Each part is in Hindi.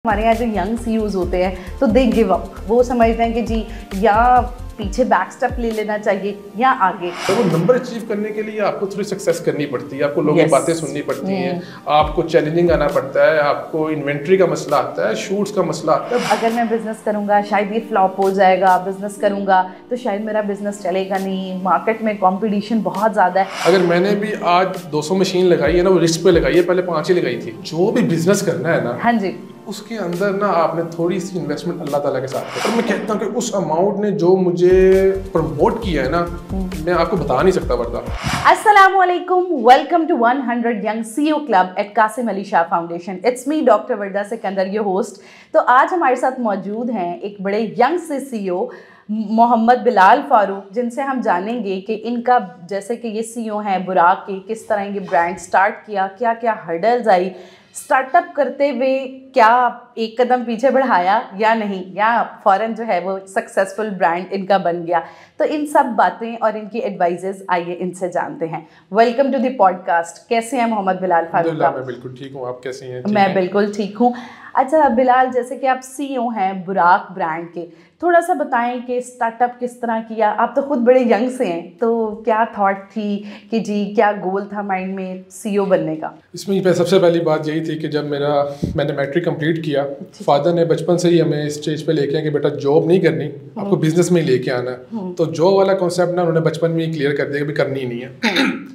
हमारे यहाँ जो यंग सीईओज होते हैं तो दे गिव अप, वो समझते हैं कि जी या पीछे बैक स्टेप ले लेना चाहिए या आगे। तो वो नंबर अचीव करने के लिए आपको थोड़ी सक्सेस करनी पड़ती है, आपको लोगों की बातें सुननी पड़ती हैं, आपको चैलेंजिंग आना पड़ता है, आपको इन्वेंट्री का मसला आता है, शूट्स का मसला आता है। अगर मैं बिजनेस करूंगा शायद ये फ्लॉप हो जाएगा, बिजनेस करूंगा तो शायद मेरा बिजनेस चलेगा नहीं, मार्केट में कंपटीशन बहुत ज़्यादा है। अगर मैंने भी आज 200 मशीन लगाई है ना, वो रिस्क पे लगाई है, पहले 5 ही लगाई थी। जो भी बिजनेस करना है ना, हाँ जी, उसके अंदर ना आपने थोड़ी सी इन्वेस्टमेंट अल्लाह ताला के साथ है। और मैं कहता हूँ कि उस अमाउंट ने जो मुझे प्रमोट किया है ना, मैं आपको बता नहीं सकता वर्दा। अस्सलामुअलैकुम, welcome to 100 young CEO club at Qasim Ali Shah foundation. It's me doctor Warda Sikandar, your host. तो आज हमारे साथ मौजूद हैं एक बड़े यंग से सीईओ मोहम्मद बिलाल फारूक, जिनसे हम जानेंगे कि इनका जैसे कि ये सीईओ हैं बुराक के, किस तरह ये ब्रांड स्टार्ट किया, क्या क्या हर्डल्स आई, स्टार्टअप करते हुए क्या एक कदम पीछे बढ़ाया या नहीं, या फ़ौरन जो है वो सक्सेसफुल ब्रांड इनका बन गया। तो इन सब बातें और इनकी एडवाइजेस आइए इनसे जानते हैं। Welcome to the podcast. कैसे हैं मोहम्मद बिलाल फारूक? मैं बिल्कुल ठीक हूँ, आप कैसी हैं? मैं बिल्कुल ठीक हूँ। अच्छा बिलाल, जैसे कि आप सीईओ हैं बुराक ब्रांड के, थोड़ा सा बताएं कि स्टार्टअप किस तरह किया। आप तो खुद बड़े यंग से हैं, तो क्या थॉट थी कि जी क्या गोल था माइंड में सीईओ बनने का? इसमें सबसे पहली बात यही थी कि जब मैंने मैट्रिक कंप्लीट किया, फादर ने बचपन से ही हमें इस स्टेज पे लेके आए कि बेटा जॉब नहीं करनी, आपको बिजनेस में ही लेके आना है। तो जॉब वाला कॉन्सेप्ट ना उन्होंने बचपन में ही क्लियर कर दिया कि करनी ही नहीं है।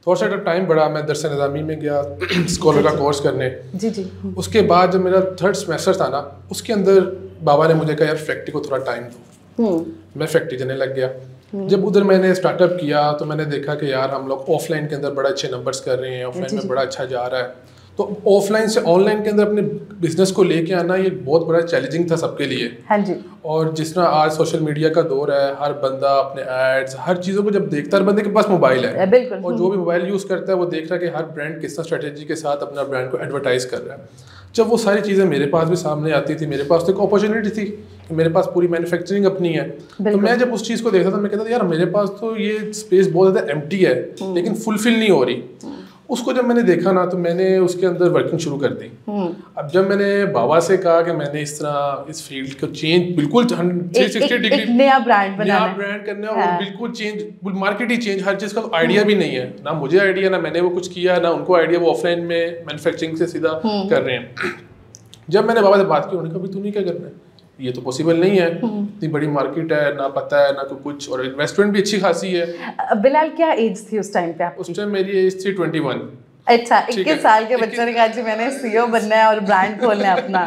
थोड़ा सा टाइम बढ़ा, मैं दरस निज़ामी में गया स्कॉलर का कोर्स करने। जी। उसके बाद जब मेरा 3rd सेमेस्टर था ना, उसके अंदर बाबा ने मुझे कहा यार फैक्ट्री को थोड़ा टाइम दो। मैं फैक्ट्री जाने लग गया। जब उधर मैंने स्टार्टअप किया तो मैंने देखा कि यार हम लोग ऑफलाइन के अंदर बड़ा अच्छे नंबर्स कर रहे हैं, ऑफलाइन में बड़ा अच्छा जा रहा है। तो ऑफलाइन से ऑनलाइन के अंदर अपने बिजनेस को लेके आना ये बहुत बड़ा चैलेंजिंग था सबके लिए। हाँ जी। और जिस तरह आज सोशल मीडिया का दौर है, हर बंदा अपने एड्स हर चीज़ों को जब देखता है, हर बंदे के पास मोबाइल है बिल्कुल, और जो भी मोबाइल यूज़ करता है वो देख रहा है कि हर ब्रांड किस तरह स्ट्रेटेजी के साथ अपना ब्रांड को एडवर्टाइज कर रहा है। जब वो सारी चीज़ें मेरे पास भी सामने आती थी, मेरे पास तो एक अपॉर्चुनिटी थी कि मेरे पास पूरी मैन्युफैक्चरिंग अपनी है। तो मैं जब उस चीज़ को देखता था, मैं कहता था यार मेरे पास तो ये स्पेस बहुत ज़्यादा एम्प्टी है, लेकिन फुलफिल नहीं हो रही। उसको जब मैंने देखा ना, तो मैंने उसके अंदर वर्किंग शुरू कर दी। अब जब मैंने बाबा से कहा कि मैंने इस तरह इस फील्ड को चेंज बिल्कुल 360 डिग्री नया ब्रांड करना है और बिल्कुल चेंज, मार्केट ही चेंज, हर चीज़ का आइडिया भी नहीं है ना, मुझे आइडिया ना मैंने वो कुछ किया ना उनको आइडिया, वो ऑफलाइन में मैन्युफैक्चरिंग से सीधा कर रहे हैं। जब मैंने बाबा से बात की, उन्होंने कहा भाई तू नहीं क्या करना है, ये तो पॉसिबल नहीं है, इतनी बड़ी मार्केट है, ना पता है ना कुछ, और इन्वेस्टमेंट भी अच्छी खासी है। बिलाल क्या एज थी उस टाइम पे? उस टाइम मेरी एज थी 21। अच्छा, 21 साल के बच्चे ने कहा जी मैंने सीईओ बनना है और ब्रांड खोलना है अपना।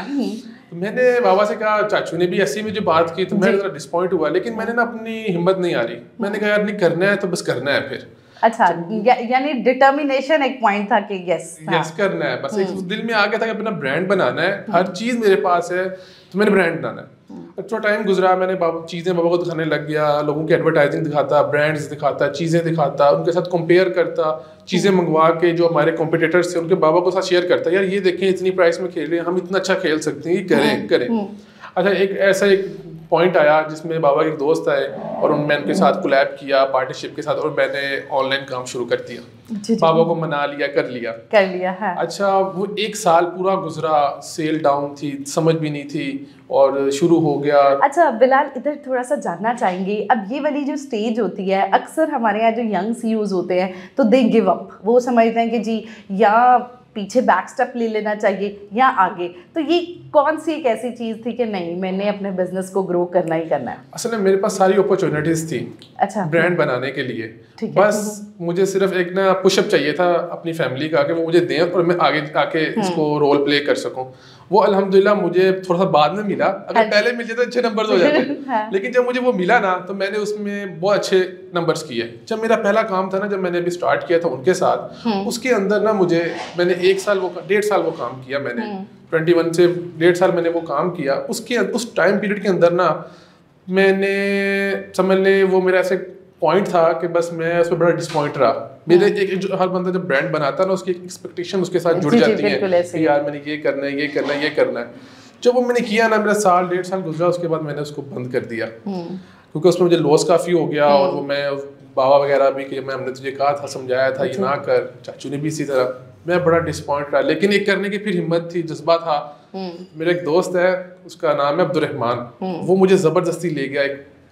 तो मैंने बाबा से कहा, चाचू ने भी ऐसी में जो बात की तो मैं जरा डिसपॉइंट हुआ, लेकिन मैंने ना अपनी हिम्मत नहीं आ रही, मैंने कहा यार नहीं करना है तो बस करना है। फिर अच्छा, यानी डिटर्मिनेशन एक पॉइंट था कि यस करना है, बस एक दिल में आ गया था कि अपना ब्रांड बनाना है, हर चीज मेरे पास है तो मैंने ब्रांड बनाना है। अच्छा टाइम गुजरा, मैंने चीज़ें बाबा को दिखाने लग गया, लोगों की एडवर्टाइजिंग दिखाता, ब्रांड्स दिखाता, चीज़ें दिखाता, उनके साथ कंपेयर करता, चीज़ें मंगवा के जो हमारे कॉम्पिटिटर्स थे उनके बाबा को साथ शेयर करता, यार ये देखें इतनी प्राइस में खेल रहे हैं, हम इतना अच्छा खेल सकते हैं, ये करें। अच्छा एक पॉइंट आया जिसमें बाबा के एक दोस्त आए और मैं उनके साथ कोलैब किया पार्टनरशिप के साथ, और मैंने ऑनलाइन काम शुरू कर दिया। बाबा को मना लिया, कर लिया हाँ। अच्छा वो 1 साल पूरा गुजरा, सेल डाउन थी, समझ भी नहीं थी, और शुरू हो गया। अच्छा बिलाल, इधर थोड़ा सा जानना चाहेंगे, अब ये वाली जो स्टेज होती है, अक्सर हमारे यहाँ जो यंग सीईओज होते हैं तो दे गिव अप, वो समझते हैं कि जी या पीछे बैक स्टेप ले लेना चाहिए या आगे। तो ये कौन सी एक ऐसी चीज़ थी कि नहीं मैंने अपने बिजनेस को ग्रो करना ही करना है? असल में मेरे पास सारी अपॉर्चुनिटीज़ थी। अच्छा, ब्रांड बनाने के लिए, बस मुझे सिर्फ एक ना पुशअप चाहिए था अपनी फैमिली का कि वो मुझे दें और मैं आगे आके इसको रोल प्ले कर सकूं। वो अल्हम्दुलिल्लाह मुझे थोड़ा सा बाद में मिला, अगर पहले मिल जाता अच्छे नंबर्स हो जाते लेकिन जब मुझे वो मिला ना तो मैंने उसमें बहुत अच्छे नंबर्स किए। जब मेरा पहला काम था ना, जब मैंने अभी स्टार्ट किया था उनके साथ, उसके अंदर ना मैंने 1.5 साल वो काम किया, मैंने 21 से 1.5 साल मैंने वो काम किया। उस टाइम पीरियड के अंदर ना मैंने समझ ले वो मेरा ऐसे पॉइंट था कि बस मैं उसमें बड़ा डिसपॉइंट रहा। मेरे एक हर बंदा जब ब्रांड बनाता है ना, उसकी एक एक्सपेक्टेशन उसके साथ जुड़ जाती है कि यार मैंने ये करना है, ये करना है, ये करना है। जब वो मैंने किया ना, मेरा 1.5 साल गुजरा, उसके बाद मैंने उसको बंद कर दिया क्योंकि उसमें मुझे लॉस काफ़ी हो गया। और वो मैं बाबा वगैरह भी कि मैं हमने तुझे कहा था, समझाया था, ये ना कर, चाचू ने भी इसी तरह, मैं बड़ा डिसपॉइंट रहा। लेकिन एक करने की फिर हिम्मत थी, जज्बा था, मेरा एक दोस्त है, उसका नाम है अब्दुर्रहमान, वो मुझे जबरदस्ती ले गया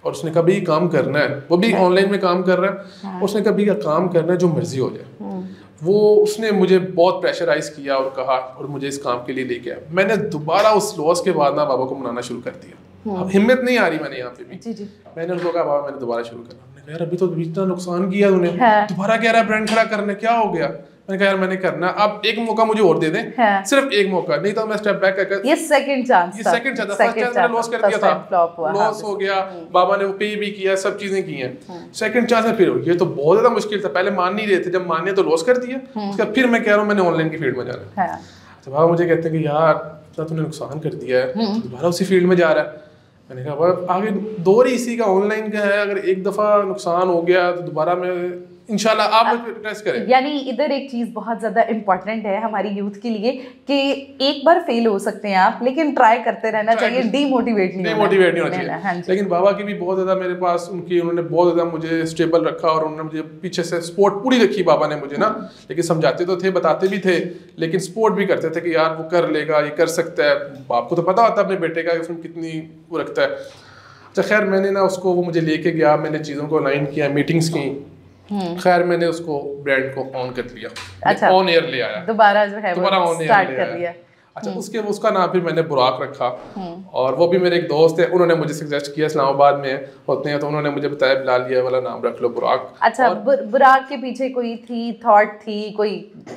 और उसने कहा भाई काम करना है, वो भी ऑनलाइन में काम कर रहा है, उसने कहा भाई काम करना है जो मर्जी हो जाए। वो उसने मुझे बहुत प्रेशराइज किया और कहा और मुझे इस काम के लिए ले गया। मैंने दोबारा उस लॉस के बाद ना बाबा को मनाना शुरू कर दिया। अब हिम्मत नहीं आ रही मैंने यहाँ पे भी। मैंने उनको कहा बाबा मैंने दोबारा शुरू करना। मैंने कहा यार अभी तो इतना नुकसान किया तूने, दोबारा कह रहा है ब्रांड खड़ा करने, क्या हो गया? मैंने कहा यार मैंने करना, अब एक मौका मुझे और दे दें, सिर्फ एक मौका, नहीं तो मैं स्टेप बैक करके ये सेकंड चांस था। फर्स्ट चांस मैंने लॉस कर दिया था, लॉस हो गया, बाबा ने वो पे भी किया, सब चीजें की हैं। सेकंड चांस में फिर ये तो बहुत ज्यादा मुश्किल था, पहले मान नहीं रहे थे, जब माने तो लॉस कर दिया। उसके बाद फिर मैं कह रहा हूँ मैंने ऑनलाइन की फील्ड में जाना है। तो बाबा मुझे कहते हैं कि यार इतना तूने नुकसान कर दिया है, दोबारा उसी फील्ड में जा रहा है। मैंने कहा आगे दौर ही इसी का, ऑनलाइन का है, अगर एक दफा नुकसान हो गया तो दोबारा मैं इंशाल्लाह आप टेस्ट करें। यानी इधर एक चीज बहुत ज्यादा इंपॉर्टेंट है हमारी यूथ के लिए कि एक बार फेल हो सकते हैं आप, लेकिन ट्राई करते रहना चाहिए, डीमोटिवेट नहीं होना चाहिए। लेकिन बाबा की भी बहुत ज्यादा मेरे पास उन्होंने बहुत ज्यादा मुझे स्टेबल रखा और उन्होंने मुझे पीछे से सपोर्ट पूरी रखी बाबा ने मुझे ना। लेकिन समझाते तो थे, बताते भी थे, लेकिन सपोर्ट भी करते थे कि यार वो कर लेगा, ये कर सकता है। आपको तो पता होता है अपने बेटे का उसमें कितनी वो रखता है। अच्छा खैर मैंने ना उसको, वो मुझे लेके गया, मैंने चीज़ों को अलाइन किया, मीटिंग्स की, खैर मैंने उसको ब्रांड को ऑन कर लिया। अच्छा, ऑन एयर ले आया, दोबारा जो है दोबारा ऑन एयर कर लिया। अच्छा उसका नाम फिर मैंने बुराक रखा। और वो भी मेरे एक दोस्त है, उन्होंने मुझे सजेस्ट किया, इस्लामाबाद में होते हैं तो उन्होंने मुझे बताया बिलाल ये वाला नाम रख लो, बुराक। अच्छा बुराक के पीछे कोई थॉट थी, कोई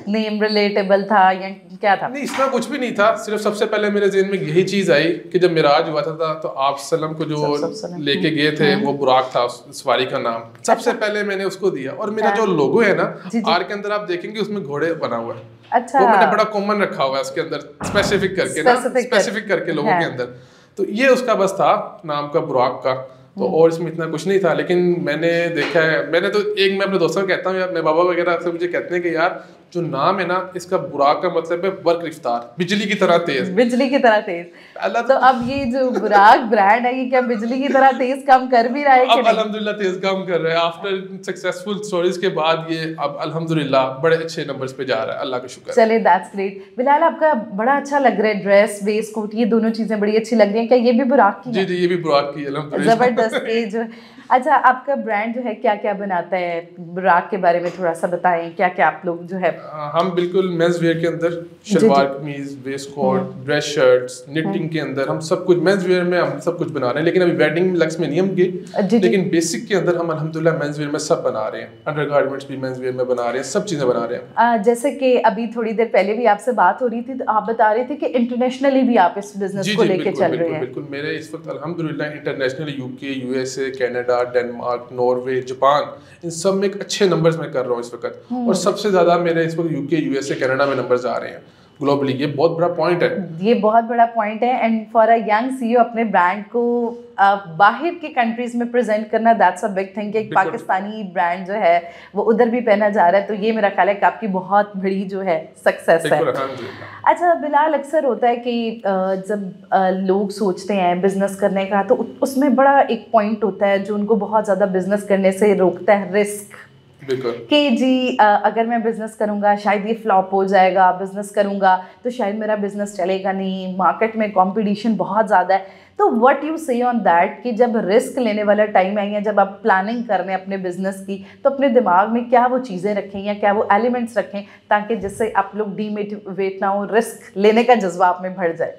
नेम रिलेटेबल था या क्या था? नहीं इसमें कुछ भी नहीं था, सिर्फ सबसे पहले मेरे ज़हन में यही चीज़ आई कि जब मिराज हुआ था तो आप सल्लम को जो लेके गए थे वो बुराक था, सवारी का नाम सबसे पहले मैंने उसको दिया। और मेरा जो लोगो है ना आर के अंदर आप देखेंगे उसमें घोड़े बना हुआ है। अच्छा, वो मैंने बड़ा कॉमन रखा हुआ है उसके अंदर, स्पेसिफिक करके ना, स्पेसिफिक करके लोगों के अंदर। तो ये उसका बस था नाम का, बुराक का। तो और इसमें इतना कुछ नहीं था। लेकिन मैंने देखा है, मैंने तो एक मैं अपने दोस्तों को कहता हूँ यार, मेरे बाबा वगैरह से मुझे कहते हैं कि यार जो नाम है ना इसका बुराक का मतलब है वर्क रफ्तार, बिजली की तरह तेज, बिजली की तरह तेज। तो अब ये जो बुराक ब्रांड है ये क्या बिजली की तरह तेज काम कर भी रहा है? अब अल्हम्दुलिल्लाह तेज काम कर रहा है। आफ्टर सक्सेसफुल स्टोरीज के बाद ये अब अल्हम्दुलिल्लाह बड़े अच्छे नंबर्स पे जा रहा है, अल्लाह का शुक्र। चले दैट्स ग्रेट। बिलाल आपका बड़ा अच्छा लग रहा है, ड्रेस वेस्ट कोट ये दोनों चीजें बड़ी अच्छी लग रही हैं। क्या ये भी बुराक की है? जी ये भी बुराक की है, अल्हम्दुलिल्लाह। जबरदस्त। अच्छा आपका ब्रांड जो है क्या क्या बनाता है? बुराक के बारे में थोड़ा सा बताएं, क्या क्या आप लोग जो है? हम बिल्कुल मेंस वेयर के अंदर shalwar kameez, waistcoat, dress shirts, knitting के अंदर हम सब कुछ मेंस वेयर में हम सब कुछ बना रहे हैं। लेकिन अभी वेडिंग लक्स में नहीं हम गए, लेकिन बेसिक के अंदर हम अल्हम्दुलिल्लाह मेंस वेयर में सब बना रहे हैं। अंडरगारमेंट्स भी मेंस वेयर में बना रहे हैं, सब चीजें बना रहे हैं। जैसे कि अभी थोड़ी देर पहले भी आपसे बात हो रही थी तो आप बता रहे थे कि इंटरनेशनली भी आप इस बिजनेस को लेके चल रहे हैं। बिल्कुल मेरे इस वक्त अल्हम्दुलिल्लाह international UK, USA, Canada, Denmark, Norway, Japan, इन सब में एक अच्छे नंबर्स में कर रहा हूँ इस वक्त। और सबसे ज्यादा मेरे इस वक्त यूके, यूएसए, कनाडा में नंबर्स आ रहे हैं ग्लोबली। ये बहुत बड़ा पॉइंट है, ये बहुत बड़ा पॉइंट है। And for a young CEO अपने ब्रांड को बाहर के कंट्रीज में प्रेजेंट करना, दैट्स अ बिग थिंग कि एक पाकिस्तानी ब्रांड जो है वो उधर भी पहना जा रहा है। तो ये मेरा ख्याल है कि आपकी बहुत बड़ी जो है सक्सेस है। अच्छा बिलाल, अक्सर होता है कि जब लोग सोचते हैं बिजनेस करने का तो उसमें बड़ा एक पॉइंट होता है जो उनको बहुत ज़्यादा बिजनेस करने से रोकता है, रिस्क। कि जी अगर मैं बिज़नेस करूँगा शायद ये फ्लॉप हो जाएगा, बिज़नेस करूँगा तो शायद मेरा बिज़नेस चलेगा नहीं, मार्केट में कंपटीशन बहुत ज़्यादा है। तो व्हाट यू से ऑन दैट कि जब रिस्क लेने वाला टाइम है या जब आप प्लानिंग कर रहे हैं अपने बिजनेस की तो अपने दिमाग में क्या वो चीज़ें रखें या क्या वो एलिमेंट्स रखें ताकि जिससे आप लोग डीमोटिवेट ना हो, रिस्क लेने का जज्बा आप में बढ़ जाए?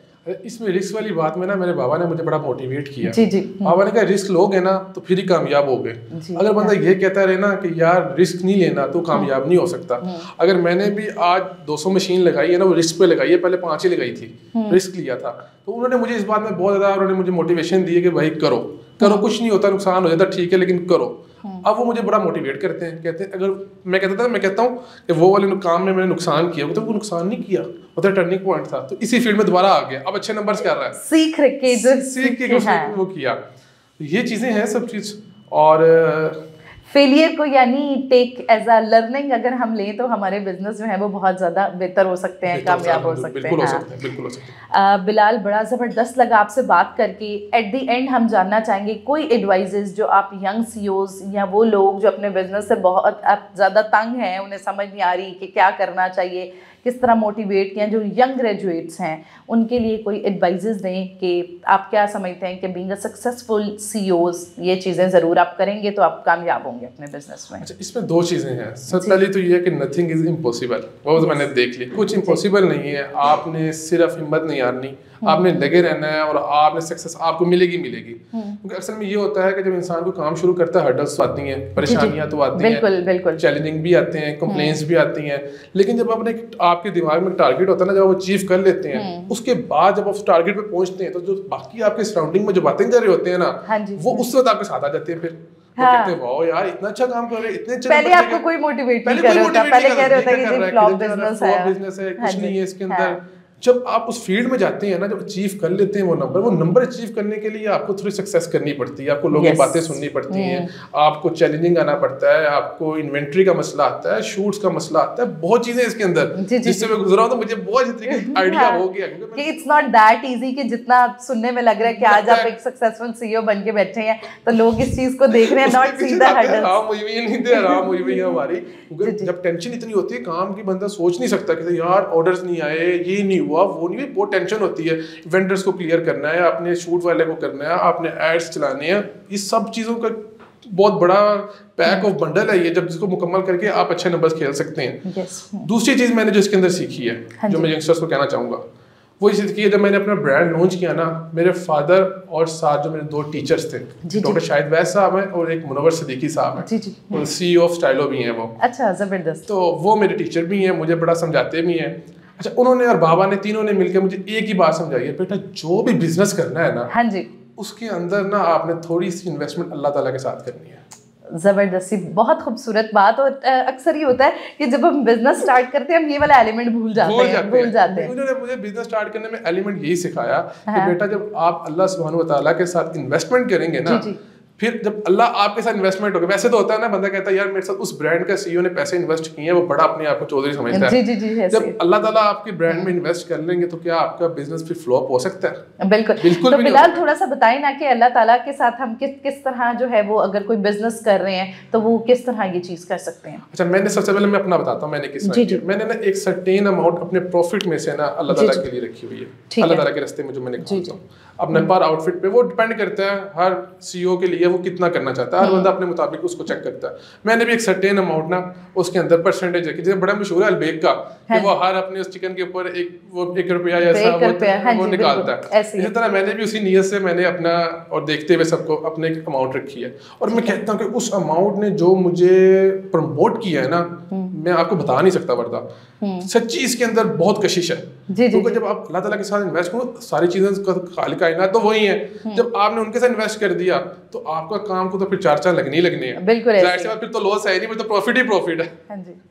इसमें रिस्क वाली बात में ना मेरे बाबा ने मुझे बड़ा मोटिवेट किया। जी बाबा ने कहा रिस्क लोगे ना तो फिर ही कामयाब होगे। अगर बंदा ये कहता रहे ना कि यार रिस्क नहीं लेना तो कामयाब नहीं हो सकता। अगर मैंने भी आज 200 मशीन लगाई है ना, वो रिस्क पे लगाई है, पहले 5 ही लगाई थी, रिस्क लिया था। तो उन्होंने मुझे इस बात में बहुत ज़्यादा उन्होंने मुझे मोटिवेशन दी है कि भाई करो, कुछ नहीं होता, नुकसान हो जाता ठीक है लेकिन करो। अब वो मुझे बड़ा मोटिवेट करते हैं, कहते हैं अगर मैं कहता हूँ कि वो वाले काम में मैंने नुकसान किया, तो वो नुकसान नहीं किया, वो तो टर्निंग पॉइंट था। तो इसी फील्ड में दोबारा आ गया, अब अच्छे नंबर्स कर रहा है, सीख के वो किया। ये चीज़ें हैं सब चीज़। और फेलियर को यानी टेक एज अ लर्निंग अगर हम लें तो हमारे बिजनेस जो है वो बहुत ज़्यादा बेहतर हो सकते हैं, कामयाब हो सकते हैं। बिल्कुल हो सकते हैं। बिलाल बड़ा ज़बरदस्त लगा आपसे बात करके। एट द एंड हम जानना चाहेंगे कोई एडवाइजेस जो आप यंग सीईओज या वो लोग जो अपने बिजनेस से बहुत ज़्यादा तंग हैं, उन्हें समझ नहीं आ रही कि क्या करना चाहिए, किस तरह मोटिवेट किया, जो यंग ग्रेजुएट्स हैं उनके लिए कोई एडवाइजेस दें कि आप क्या समझते हैं कि बीइंग अ सक्सेसफुल CEOs ये चीज़ें ज़रूर आप करेंगे तो आप कामयाब होंगे अपने बिजनेस में। अच्छा, इसमें दो चीज़ें हैं। सबसे पहले तो ये है कि नथिंग इज़ इम्पॉसिबल, वो तो मैंने देख ली, कुछ इम्पॉसिबल नहीं है। आपने सिर्फ हिम्मत नहीं हारनी, आपने लगे रहना है और आपने सक्सेस आपको मिलेगी मिलेगी। क्योंकि अक्सर में ये होता है कि जब इंसान को काम शुरू करता है हर्डल्स आती हैं, परेशानियां तो आती हैं, बिल्कुल चैलेंजिंग भी आते हैं, कंप्लेंट्स भी आती हैं, लेकिन जब अपने आपके दिमाग में टारगेट होता है ना, जब आप अचीव कर लेते हैं उसके बाद जब आप उस टारगेट पे पहुंचते हैं तो जो बाकी आपके सराउंडिंग में जो बातें कर रहे होते हैं ना, वो उस वक्त आपके साथ आ जाते हैं। फिर कहते हैं वाओ यार इतना अच्छा काम कर रहे हैं, इतने अच्छे पहले आपको कोई मोटिवेट नहीं कर रहा होता, पहले कह रहे होता है कि फ्लॉप बिजनेस है, कुछ नहीं है इसके अंदर। जब आप उस फील्ड में जाते हैं ना, जब अचीव कर लेते हैं वो नंबर अचीव करने के लिए आपको थोड़ी सक्सेस करनी पड़ती है, आपको लोगों की बातें सुननी पड़ती हैं, आपको चैलेंजिंग आना पड़ता है, आपको इन्वेंट्री का मसला आता है, शूट्स का मसला आता है, बहुत चीजें इसके अंदर जिससे मैं गुजरा हूं तो मुझे बहुत तरीके से आइडिया हो गया कि इट्स नॉट दैट इजी कि जितना सुनने में लग रहा है कि आज आप एक सक्सेसफुल CEO बन के बैठे हैं तो लोग इस चीज को देख रहे हैं, नॉट सी द हर्डल्स। आराम हुई हुई है हमारी, जब टेंशन इतनी होती है काम की, बंदा सोच नहीं सकता कि यार ऑर्डर्स नहीं आए, ये नहीं हुआ, वो नहीं हुआ, बहुत टेंशन होती है। वेंडर्स को क्लियर करना है, अपने शूट वाले को करना है, आपने एड्स चलाने हैं, इस सब चीज़ों का बहुत बड़ा पैक ऑफ बंडल है ये, जब जिसको मुकम्मल करके आप अच्छे नंबर्स खेल सकते हैं। दूसरी चीज़ मैंने जो इसके अंदर सीखी है, जो मैं यंगस्टर्स को कहना चाहूँगा, वो इसी की है, जब मैंने अपना ब्रांड लॉन्च किया ना, मेरे फादर और साथ जो मेरे 2 टीचर्स थे, डॉक्टर शाहिद वैद साहब हैं और एक मुनव्वर सिद्दीकी साहब हैं, और CEO ऑफ स्टाइलो भी हैं वो। अच्छा, जबरदस्त। तो वो मेरे टीचर भी हैं, मुझे बड़ा समझाते भी हैं। अच्छा, उन्होंने और बाबा ने, तीनों ने मिलकर मुझे एक ही बात समझाई है, बेटा जो भी बिजनेस करना है ना, हाँ जी, उसके अंदर ना आपने थोड़ी सी इन्वेस्टमेंट अल्लाह ताला के साथ करनी है। ज़बरदस्ती, बहुत खूबसूरत बात। और अक्सर ये होता है कि जब हम बिजनेस स्टार्ट करते हैं हम ये वाला एलिमेंट भूल जाते हैं। उन्होंने मुझे बिजनेस स्टार्ट करने में एलिमेंट यही सिखाया कि बेटा जब आप अल्लाह सुब्हानहू व तआला के साथ इन्वेस्टमेंट करेंगे ना, फिर जब अल्लाह आपके साथ इन्वेस्टमेंट होगा, वैसे तो होता है ना, बंदा कहता है यार मेरे साथ उस ब्रांड का CEO ने पैसे इन्वेस्ट किए हैं, वो बड़ा अपने आप को चौधरी समझता है। जब अल्लाह ताला आपके ब्रांड में इन्वेस्ट कर लेंगे तो क्या आपका बिजनेस फिर फ्लॉप हो सकता है? बिल्कुल। तो बिलाल थोड़ा सा बताएं ना कि अल्लाह ताला के साथ हम किस तरह जो है वो, अगर कोई बिजनेस कर रहे हैं तो वो किस तरह ये चीज कर सकते हैं। अच्छा, मैंने सबसे पहले मैं अपना बताता हूँ मैंने किस तरह किया। मैंने ना एक सर्टेन अमाउंट अपने प्रॉफिट में से ना अल्लाह ताला के लिए रखी हुई है, अल्लाह ताला के रास्ते में जो मैंने खर्चा हूँ अपने पर आउटफिट पे, वो डिपेंड करता है हर CEO के लिए वो कितना करना चाहता है, हर बंदा अपने मुताबिक उसको चेक करता है। मैंने भी एक सर्टेन अमाउंट ना उसके अंदर परसेंटेज रखी, जैसे बड़ा मशहूर है अलबेक का कि वो हर अपने उस चिकन के ऊपर एक रुपया जैसा वो निकालता है, इसी तरह मैंने भी उसी नियत से मैंने अपना और देखते हुए सबको अपने एक अमाउंट रखी है। और मैं कहता हूँ कि उस अमाउंट ने जो मुझे प्रमोट किया है ना, मैं आपको बता नहीं सकता वर्दा, सच्ची इसके अंदर बहुत कशिश है। क्योंकि जब आप अल्लाह ताला के साथ इन्वेस्ट करो, सारी चीजें खालिक कायनात तो वही है, जब आपने उनके साथ इन्वेस्ट कर दिया तो आपका काम को तो फिर 4 लगने ही लगने हैं। बिल्कुल, फिर तो लॉस है नहीं, फिर तो प्रॉफिट ही प्रॉफिट है। हाँ जी,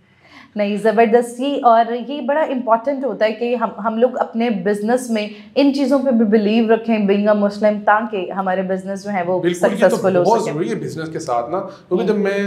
नहीं, ज़बरदस्ती। और ये बड़ा इम्पॉर्टेंट होता है कि हम लोग अपने बिजनेस में इन चीज़ों पे भी बिलीव रखें, बीइंग अ मुस्लिम, ताकि हमारे बिजनेस जो है वो सक्सेसफुल हो सके। बहुत ज़रूरी है बिजनेस के साथ ना, क्योंकि जब मैं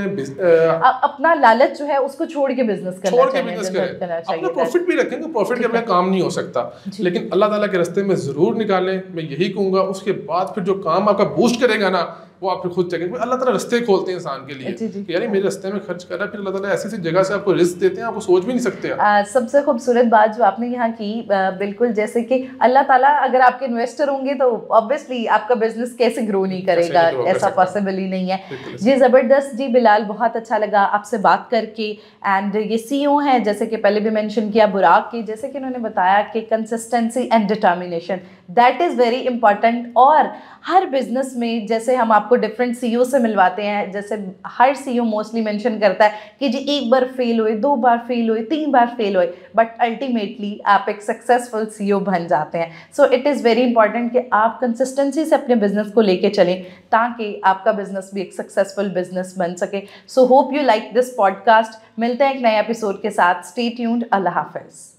अपना लालच जो है उसको छोड़ के बिजनेस करना चाहिए। अपना प्रॉफिट भी रखेंगे, प्रॉफिट के बगैर काम नहीं हो सकता, लेकिन अल्लाह ताला के रास्ते में ज़रूर निकालें, मैं यही कहूँगा। उसके बाद फिर जो काम आपका बूस्ट करेगा ना, वो आप फिर खुद चेकेंगे। अल्लाह ताला रास्ते खोलते हैं इंसान के लिए कि यार मेरे रास्ते में खर्च कर रहा है, फिर अल्लाह ताला ऐसी ऐसी जगह से आपको रिस्क देते हैं, आपको सोच भी नहीं सकते। सबसे खूबसूरत बात जो आपने यहाँ की, बिल्कुल जैसे कि अल्लाह ताला अगर आपके इन्वेस्टर होंगे तो ऑब्वियसली आपका बिजनेस कैसे ग्रो नहीं करेगा, ऐसा पॉसिबल ही नहीं है। जी ज़बरदस्त। जी बिलाल, बहुत अच्छा लगा आपसे बात करके। एंड ये CEO हैं, जैसे कि पहले भी मेंशन किया बुराक की, जैसे कि उन्होंने बताया कि consistency and determination that is very important. और हर बिजनेस में जैसे हम आपको डिफरेंट CEO से मिलवाते हैं, जैसे हर CEO मोस्टली मेंशन करता है कि जी 1 बार फेल हुए, 2 बार फेल हुए, 3 बार फेल हुए, बट अल्टीमेटली आप एक सक्सेसफुल CEO बन जाते हैं। So it is very important कि आप कंसिस्टेंसी से अपने बिजनेस को लेके चलें ताकि आपका बिजनेस भी एक सक्सेसफुल बिजनेस बन सके। So hope you like this podcast. मिलते हैं एक नए एपिसोड के साथ। Stay tuned. अल्लाह हाफिज़।